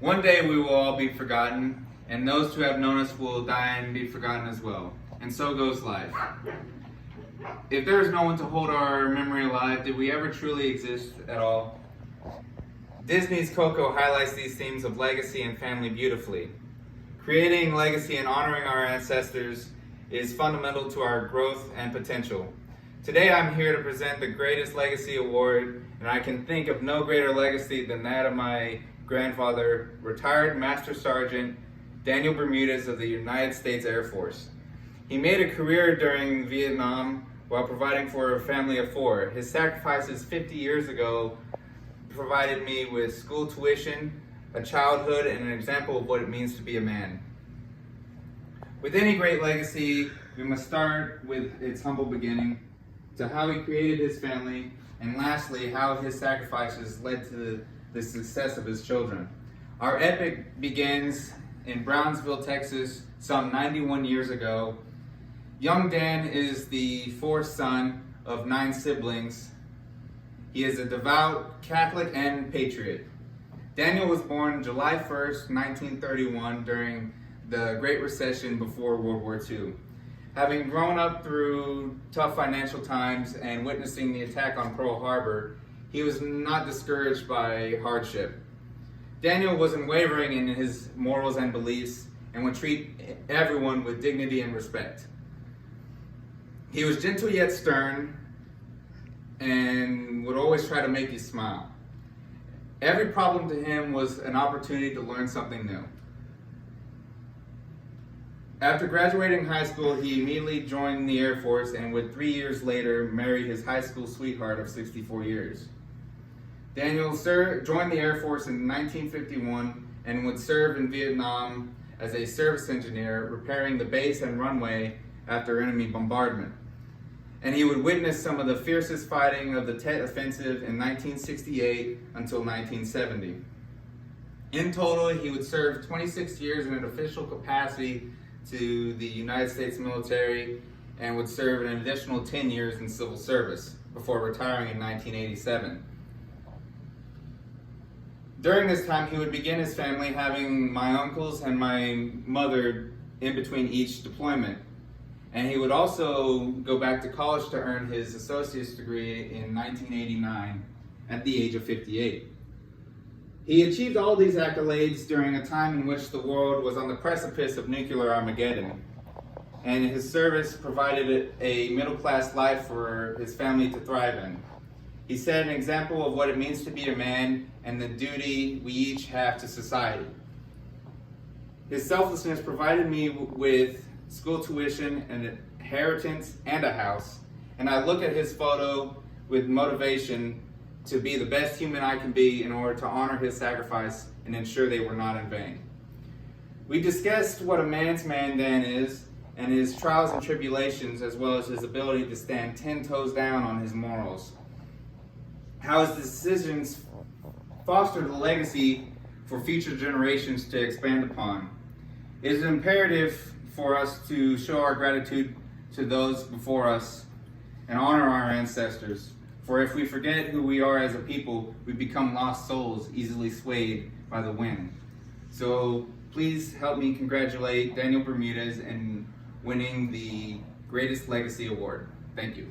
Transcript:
One day we will all be forgotten, and those who have known us will die and be forgotten as well. And so goes life. If there is no one to hold our memory alive, did we ever truly exist at all? Disney's Coco highlights these themes of legacy and family beautifully. Creating legacy and honoring our ancestors is fundamental to our growth and potential. Today I'm here to present the Greatest Legacy Award, and I can think of no greater legacy than that of my grandfather, retired Master Sergeant Daniel Bermudez of the United States Air Force. He made a career during Vietnam while providing for a family of 4. His sacrifices 50 years ago provided me with school tuition, a childhood, and an example of what it means to be a man. With any great legacy, we must start with its humble beginning, to how he created his family, and lastly, how his sacrifices led to the success of his children. Our epic begins in Brownsville, Texas, some 91 years ago. Young Dan is the 4th son of 9 siblings. He is a devout Catholic and patriot. Daniel was born July 1st, 1931, during the Great Recession before World War II. Having grown up through tough financial times and witnessing the attack on Pearl Harbor, he was not discouraged by hardship. Daniel was unwavering in his morals and beliefs and would treat everyone with dignity and respect. He was gentle yet stern and would always try to make you smile. Every problem to him was an opportunity to learn something new. After graduating high school, he immediately joined the Air Force and would 3 years later marry his high school sweetheart of 64 years. Daniel joined the Air Force in 1951 and would serve in Vietnam as a service engineer, repairing the base and runway after enemy bombardment. And he would witness some of the fiercest fighting of the Tet Offensive in 1968 until 1970. In total, he would serve 26 years in an official capacity to the United States military and would serve an additional 10 years in civil service before retiring in 1987. During this time, he would begin his family, having my uncles and my mother in between each deployment. And he would also go back to college to earn his associate's degree in 1989 at the age of 58. He achieved all these accolades during a time in which the world was on the precipice of nuclear Armageddon, and his service provided a middle-class life for his family to thrive in. He set an example of what it means to be a man and the duty we each have to society. His selflessness provided me with school tuition, an inheritance, and a house, and I look at his photo with motivation to be the best human I can be in order to honor his sacrifice and ensure they were not in vain. We discussed what a man's man Dan is and his trials and tribulations, as well as his ability to stand 10 toes down on his morals. How his decisions fostered a legacy for future generations to expand upon. It is imperative for us to show our gratitude to those before us and honor our ancestors. For if we forget who we are as a people, we become lost souls, easily swayed by the wind. So please help me congratulate Daniel Bermudez in winning the Greatest Legacy Award. Thank you.